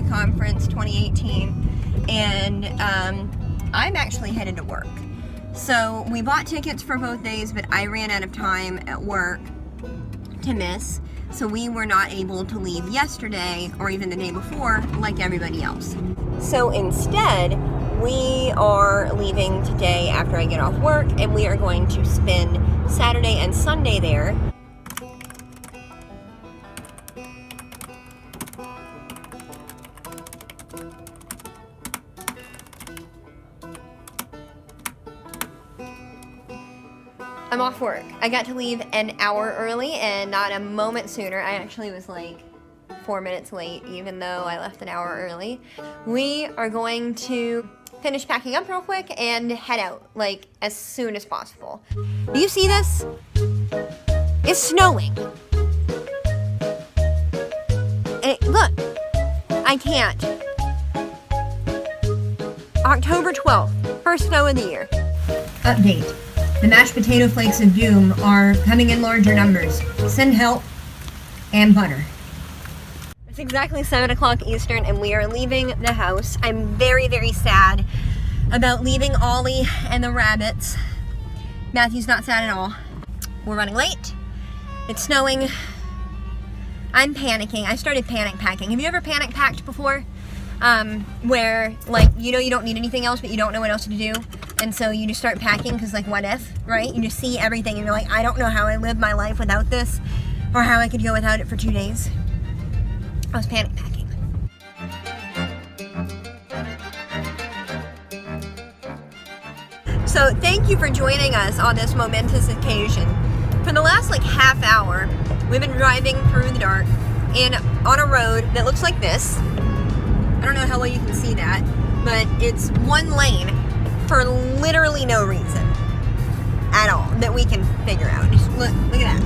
Conference 2018, and I'm actually headed to work. So we bought tickets for both days, but I ran out of time at work to miss, so we were not able to leave yesterday or even the day before like everybody else. So instead, we are leaving today after I get off work, and we are going to spend Saturday and Sunday there. I'm off work. I got to leave an hour early and not a moment sooner. I actually was like 4 minutes late, even though I left an hour early. We are going to finish packing up real quick and head out like as soon as possible. Do you see this? It's snowing. Look, I can't. October 12th, first snow of the year. Update. The mashed potato flakes of doom are coming in larger numbers. Send help and butter. It's exactly 7 o'clock Eastern and we are leaving the house. I'm very, very sad about leaving Ollie and the rabbits. Matthew's not sad at all. We're running late. It's snowing. I'm panicking. I started panic packing. Have you ever panic packed before? Where like, you know, you don't need anything else, but you don't know what else to do. And so you just start packing because like what if, right? You just see everything and you're like, I don't know how I live my life without this or how I could go without it for 2 days. I was panic packing. So thank you for joining us on this momentous occasion. For the last like half hour, we've been driving through the dark and on a road that looks like this. I don't know how well you can see that, but it's one lane for literally no reason at all that we can figure out. Just look at that.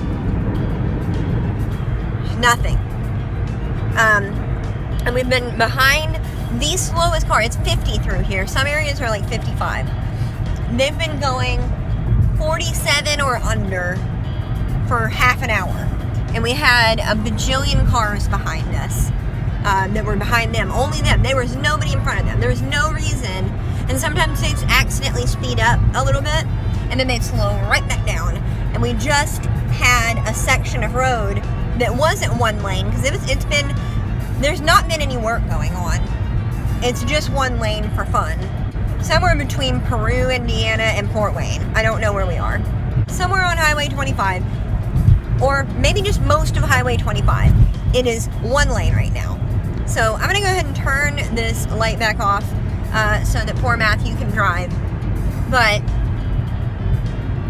Nothing. And we've been behind the slowest car. It's 50 through here. Some areas are like 55. They've been going 47 or under for half an hour. And we had a bajillion cars behind us that were behind them. Only them. There was nobody in front of them. There was no reason. And sometimes they'd accidentally speed up a little bit and then they'd slow right back down. And we just had a section of road that wasn't one lane because there's not been any work going on. It's just one lane for fun. Somewhere between Peru, Indiana, and Fort Wayne. I don't know where we are. Somewhere on Highway 25. Or maybe just most of Highway 25. It is one lane right now. So I'm going to go ahead and turn this light back off so that poor Matthew can drive. But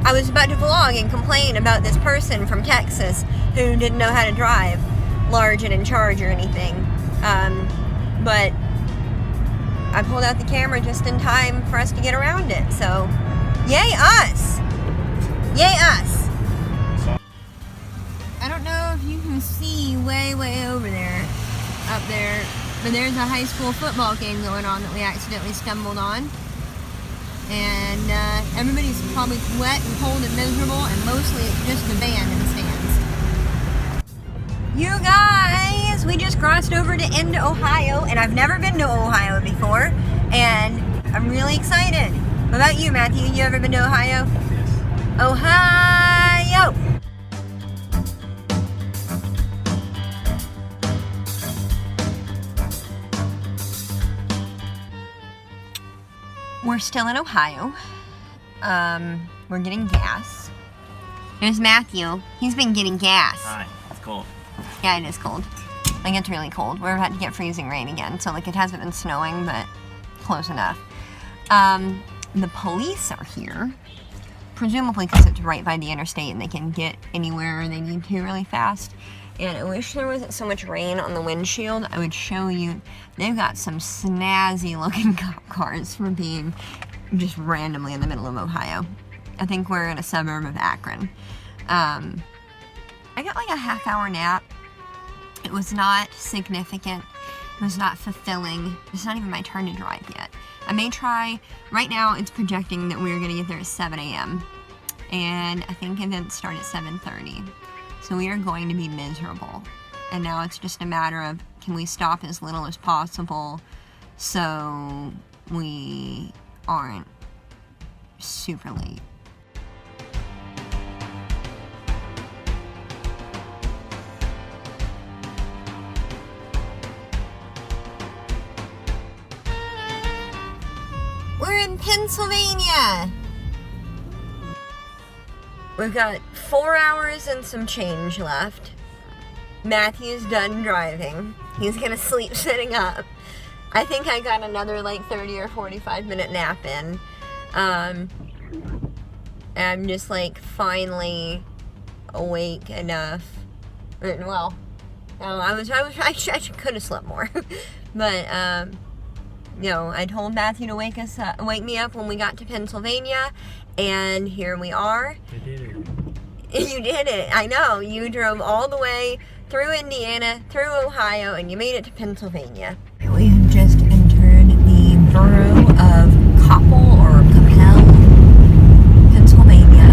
I was about to vlog and complain about this person from Texas who didn't know how to drive large and in charge or anything. But I pulled out the camera just in time for us to get around it. So, yay us! Yay us! I don't know if you can see way over there, up there, but there's a high school football game going on that we accidentally stumbled on. And everybody's probably wet and cold and miserable, and mostly it's just the band in the stands. You guys, we just crossed over into Ohio, and I've never been to Ohio before, and I'm really excited. What about you, Matthew? You ever been to Ohio? Yes. Ohio! We're still in Ohio. We're getting gas. There's Matthew. He's been getting gas. Hi, it's cold. Yeah, it is cold. Like, it's really cold. We're about to get freezing rain again. So, like, it hasn't been snowing, but close enough. The police are here. Presumably because it's right by the interstate and they can get anywhere they need to really fast. And I wish there wasn't so much rain on the windshield. I would show you. They've got some snazzy looking cop cars for being just randomly in the middle of Ohio. I think we're in a suburb of Akron. I got like a half-hour nap. It was not significant. It was not fulfilling. It's not even my turn to drive yet. I may try. Right now it's projecting that we're going to get there at 7 a.m. And I think events start at 7:30. So we are going to be miserable. And now it's just a matter of can we stop as little as possible so we aren't super late. We're in Pennsylvania. We've got 4 hours and some change left. Matthew's done driving. He's gonna sleep sitting up. I think I got another like 30 or 45 minute nap in. I'm just like finally awake enough. Well, I could have slept more, but you know, I told Matthew to wake me up when we got to Pennsylvania, and here we are. I did it. You did it. I know. You drove all the way through Indiana, through Ohio, and you made it to Pennsylvania. We have just entered the borough of Coppell or Coppell, Pennsylvania.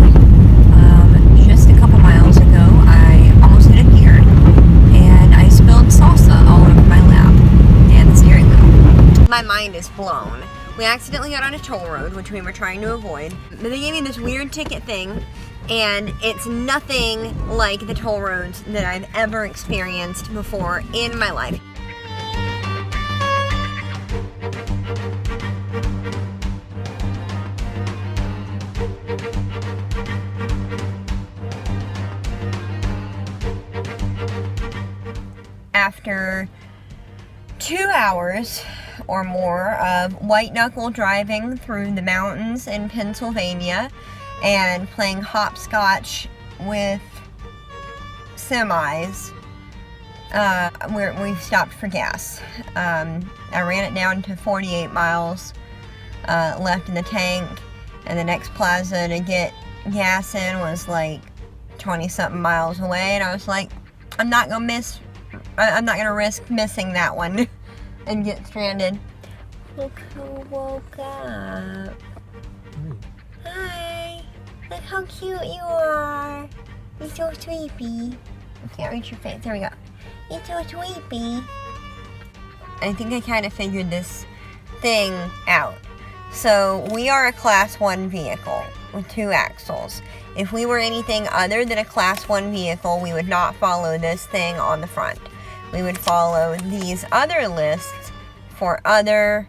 Just a couple miles ago, I almost hit a deer, and I spilled salsa all over my lap and the steering wheel. My mind is blown. We accidentally got on a toll road, which we were trying to avoid. But they gave me this weird ticket thing, and it's nothing like the toll roads that I've ever experienced before in my life. After 2 hours or more of white knuckle driving through the mountains in Pennsylvania and playing hopscotch with semis, we stopped for gas. I ran it down to 48 miles left in the tank, and the next plaza to get gas in was like 20-something miles away, and I was like, I'm not gonna risk missing that one and get stranded. Look who woke up. Hi. Look how cute you are. You're so sleepy. I can't reach your face. There we go. You're so sleepy. I think I kind of figured this thing out. So we are a Class 1 vehicle with 2 axles. If we were anything other than a Class 1 vehicle, we would not follow this thing on the front. We would follow these other lists for other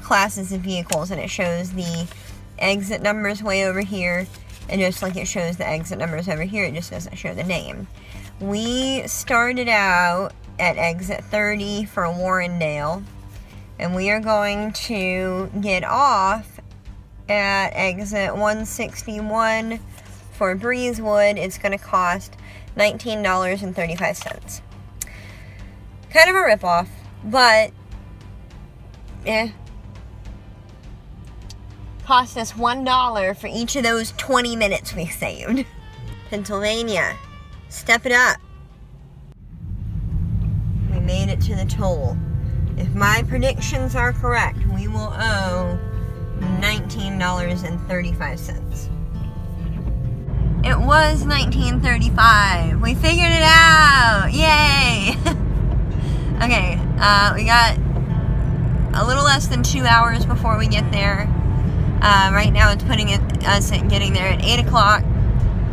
classes of vehicles, and it shows the exit numbers way over here, and just like it shows the exit numbers over here, it just doesn't show the name. We started out at exit 30 for Warrendale, and we are going to get off at exit 161 for Breezewood. It's going to cost $19.35. Kind of a ripoff, but cost us $1 for each of those 20 minutes we saved. Pennsylvania, step it up. We made it to the toll. If my predictions are correct, we will owe $19.35. It was $19.35. We figured it out. Yay! Okay, we got a little less than 2 hours before we get there. Right now it's putting us at getting there at 8 o'clock,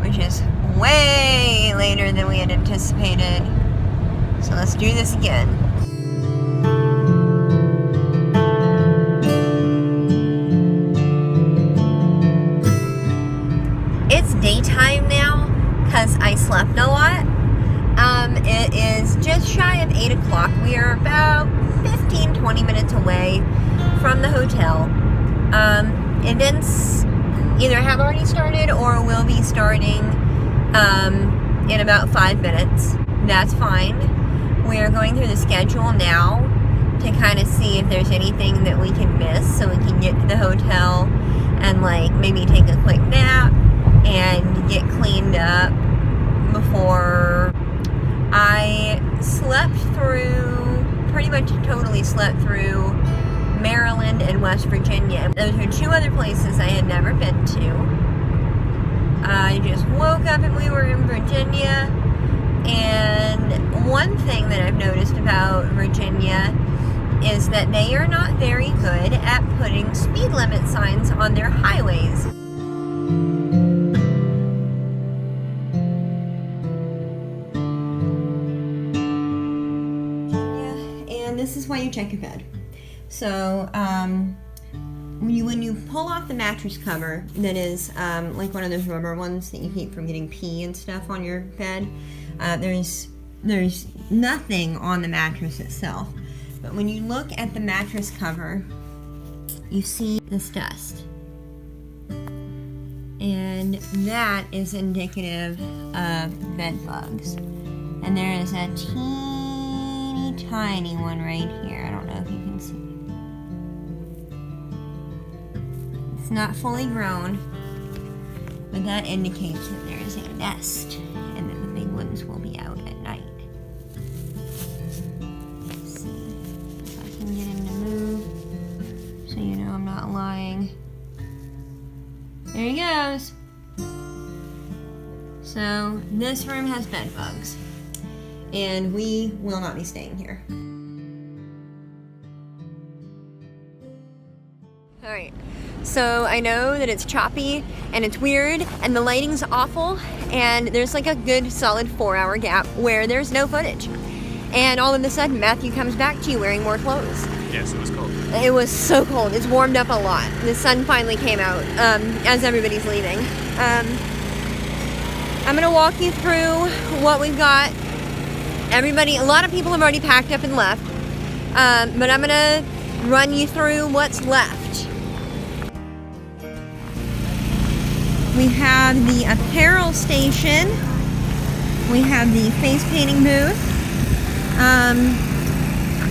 which is way later than we had anticipated. So let's do this again. It's daytime now because I slept a lot. It is just shy of 8 o'clock. We are about 15-20 minutes away from the hotel. Events either have already started or will be starting in about 5 minutes. That's fine. We are going through the schedule now to kind of see if there's anything that we can miss so we can get to the hotel and like maybe take a quick nap and get cleaned up before. I slept through, pretty much totally slept through Maryland and West Virginia. Those are 2 other places I had never been to. I just woke up and we were in Virginia, And one thing that I've noticed about Virginia is that they are not very good at putting speed limit signs on their highways. And this is why you check your bed. So, when you pull off the mattress cover that is like one of those rubber ones that you keep from getting pee and stuff on your bed, there's nothing on the mattress itself. But when you look at the mattress cover, you see this dust. And that is indicative of bed bugs. And there is a teeny tiny one right here. I don't know if you can see. It's not fully grown, but that indicates that there is a nest and that the big ones will be out at night. Let's see if I can get him to move so you know I'm not lying. There he goes. So this room has bed bugs, and we will not be staying here. All right. So I know that it's choppy and it's weird and the lighting's awful, and there's like a good solid 4-hour gap where there's no footage. And all of a sudden Matthew comes back to you wearing more clothes. Yes, it was cold. It was so cold. It's warmed up a lot. The sun finally came out as everybody's leaving. I'm gonna walk you through what we've got. A lot of people have already packed up and left, but I'm gonna run you through what's left. We have the apparel station. We have the face painting booth.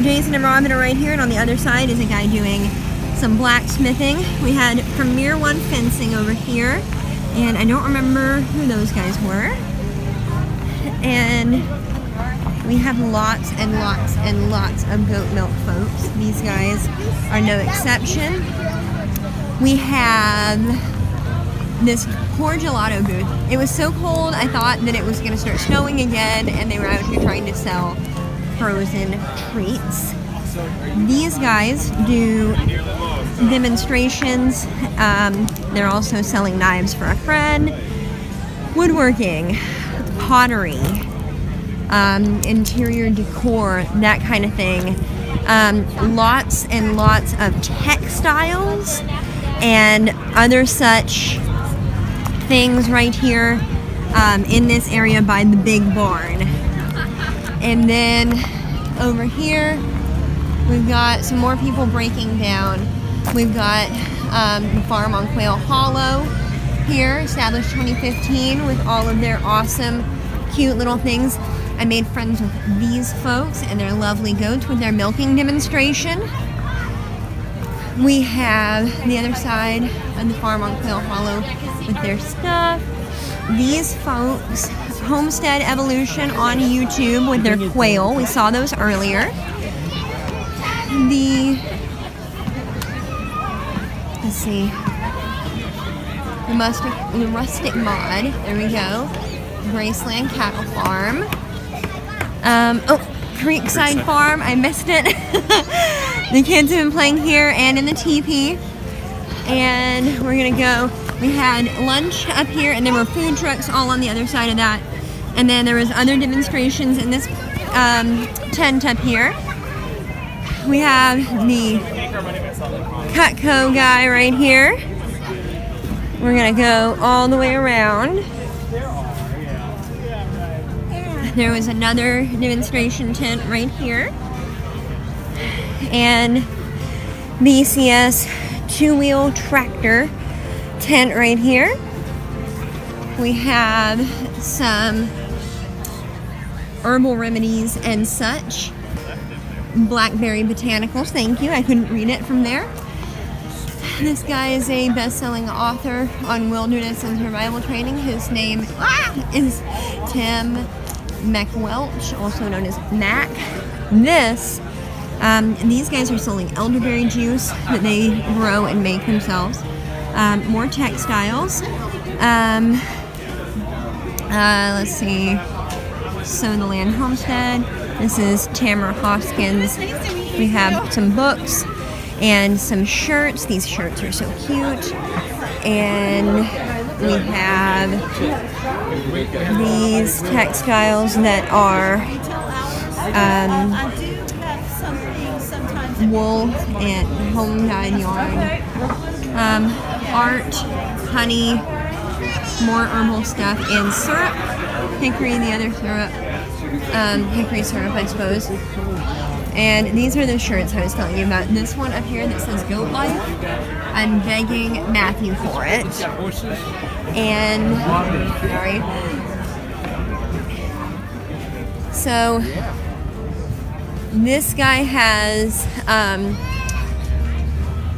Jason and Robin are right here, and on the other side is a guy doing some blacksmithing. We had Premier One Fencing over here, and I don't remember who those guys were. And we have lots and lots and lots of goat milk folks. These guys are no exception. We have this poor gelato booth. It was so cold I thought that it was going to start snowing again, and they were out here trying to sell frozen treats. These guys do demonstrations. They're also selling knives for a friend, woodworking, pottery, interior decor, that kind of thing. Lots and lots of textiles and other such things right here in this area by the big barn. And then over here we've got some more people breaking down. We've got the farm on Quail Hollow here, established 2015, with all of their awesome cute little things. I made friends with these folks and their lovely goats with their milking demonstration. We have the other side of the farm on Quail Hollow with their stuff. These folks, Homestead Evolution on YouTube with their quail. We saw those earlier. The rustic mod. There we go. Graceland Cattle Farm. Creekside Farm. I missed it. The kids have been playing here and in the teepee. And we're gonna go. We had lunch up here, and there were food trucks all on the other side of that. And then there was other demonstrations in this tent up here. We have the Cutco guy right here. We're gonna go all the way around. There was another demonstration tent right here. And BCS two-wheel tractor tent right here. We have some herbal remedies and such. Blackberry botanicals, thank you. I couldn't read it from there. This guy is a best-selling author on wilderness and survival training. His name is Tim McWelch, also known as Mac. These guys are selling elderberry juice that they grow and make themselves. More textiles. Let's see. So the Land Homestead. This is Tamara Hoskins. We have some books and some shirts. These shirts are so cute. And we have these textiles that are wool and home dyed yarn. Art, honey, more herbal stuff, and syrup. Hickory, the other syrup. Hickory syrup, I suppose. And these are the shirts I was telling you about. This one up here that says Goat Life, I'm begging Matthew for it. And, sorry. So, this guy has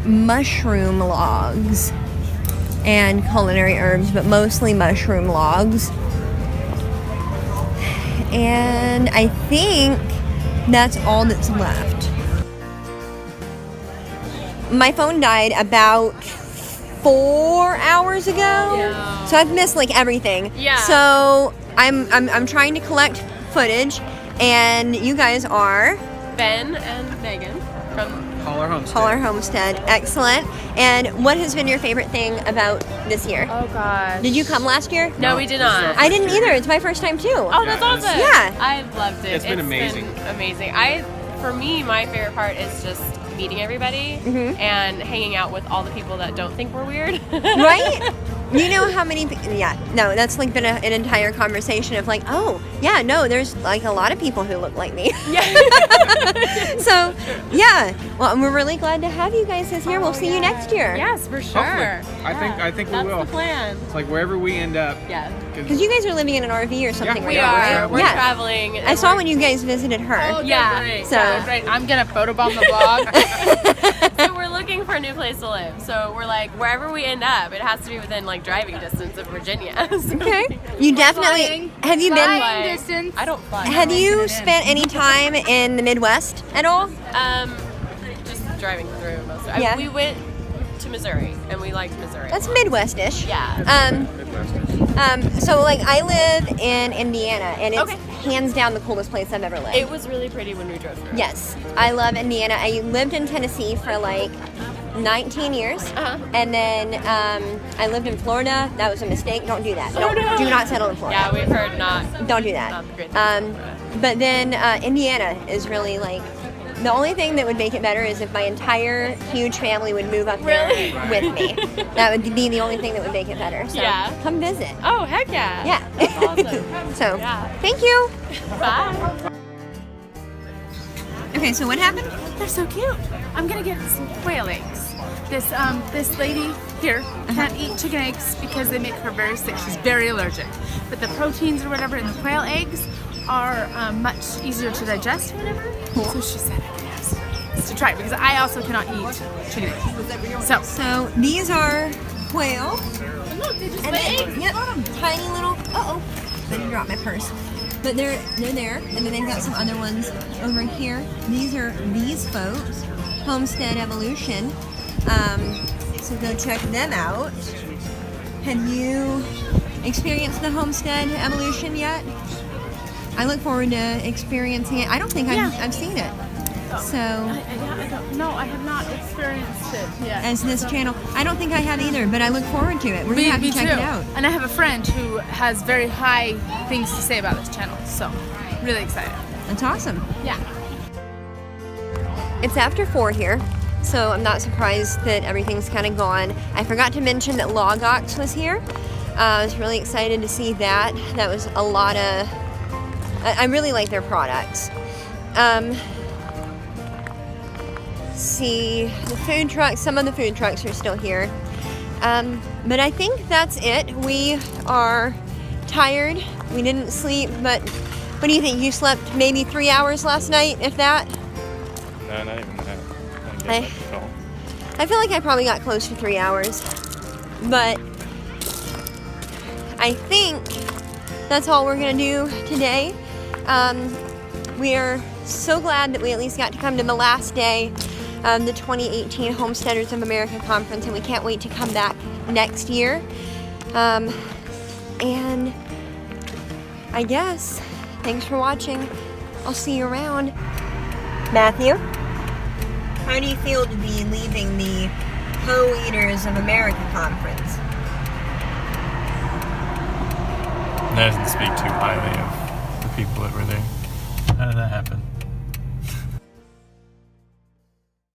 mushroom logs and culinary herbs, but mostly mushroom logs. And I think that's all that's left. My phone died about 4 hours ago, Yeah. so I've missed like everything. Yeah. So I'm trying to collect footage, and you guys are Ben and Megan from Holler Homestead. Excellent. And what has been your favorite thing about this year? Oh gosh. Did you come last year? No, we did not. I didn't either. It's my first time too. Oh, that's awesome. Yeah. I loved it. It's been amazing. Amazing. For me, my favorite part is just meeting everybody Mhm. and hanging out with all the people that don't think we're weird. Right? You know how many that's like been an entire conversation of like, oh, yeah, no, there's like a lot of people who look like me. Yeah. So, yeah. Well, we're really glad to have you guys this year. We'll see you next year. Yes, for sure. Hopefully. I think we That's will. That's the plan. It's like wherever we end up. Yeah. Because you guys are living in an RV or something Yeah, right We now, are. right? We're Yeah. traveling. I saw when you guys visited her. Oh, Yeah. great. So- Great. I'm gonna photobomb the blog. So we're looking for a new place to live. So we're like, wherever we end up, it has to be within like driving distance of Virginia. So Okay. You definitely Flying. have you been Flying distance. I don't fly. have you spent any time in the Midwest at all? Just driving through most of it. Yeah. We went to Missouri and we liked Missouri. That's Midwest-ish. Yeah. So like I live in Indiana, and it's Okay. hands down the coolest place I've ever lived. It was really pretty when we drove through. Yes, I love Indiana. I lived in Tennessee for like 19 years, Uh-huh. and then I lived in Florida. That was a mistake. Don't do that. Oh, Don't, no. Do not settle in Florida. Yeah, we've heard not. Don't do that. Not the great things in Florida. But then Indiana is really like, the only thing that would make it better is if my entire huge family would move up Really? there with me. That would be the only thing that would make it better. So Yeah. come visit. Oh, heck yeah. Yeah. That's awesome. So Yeah. thank you. Bye. Okay, so what happened? They're so cute. I'm gonna get some quail eggs. This lady here can't eat chicken eggs because they make her very sick. She's very allergic. But the proteins or whatever in the quail eggs are much easier to digest or whatever. So she said I could have some eggs to try because I also cannot eat chicken eggs. So these are quail. Look, they just And lay then, eggs. yep, tiny little, I didn't drop my purse. But they're there, and then they've got some other ones over here. These are these folks, Homestead Evolution. So go check them out. Have you experienced the Homestead Evolution yet? I look forward to experiencing it. I don't think I've seen it. So, I don't know. I have not experienced it yet. as this channel, I don't think I have either, but I look forward to it. We're gonna have to check it out. And I have a friend who has very high things to say about this channel, so really excited. That's awesome. Yeah. It's after 4 here, so I'm not surprised that everything's kind of gone. I forgot to mention that Logox was here. I was really excited to see that. That was a lot of... I really like their products. See, the food trucks, some of the food trucks are still here. But I think that's it. We are tired. We didn't sleep, but what do you think? You slept maybe 3 hours last night, if that? No, not even that. I feel like I probably got close to 3 hours, but I think that's all we're gonna do today. We are so glad that we at least got to come to the last day of the 2018 Homesteaders of America Conference, and we can't wait to come back next year. And I guess Thanks for watching. I'll see you around. Matthew, how do you feel to be leaving the Homesteaders of America Conference? That doesn't speak too highly of the people that were there. How did that happen?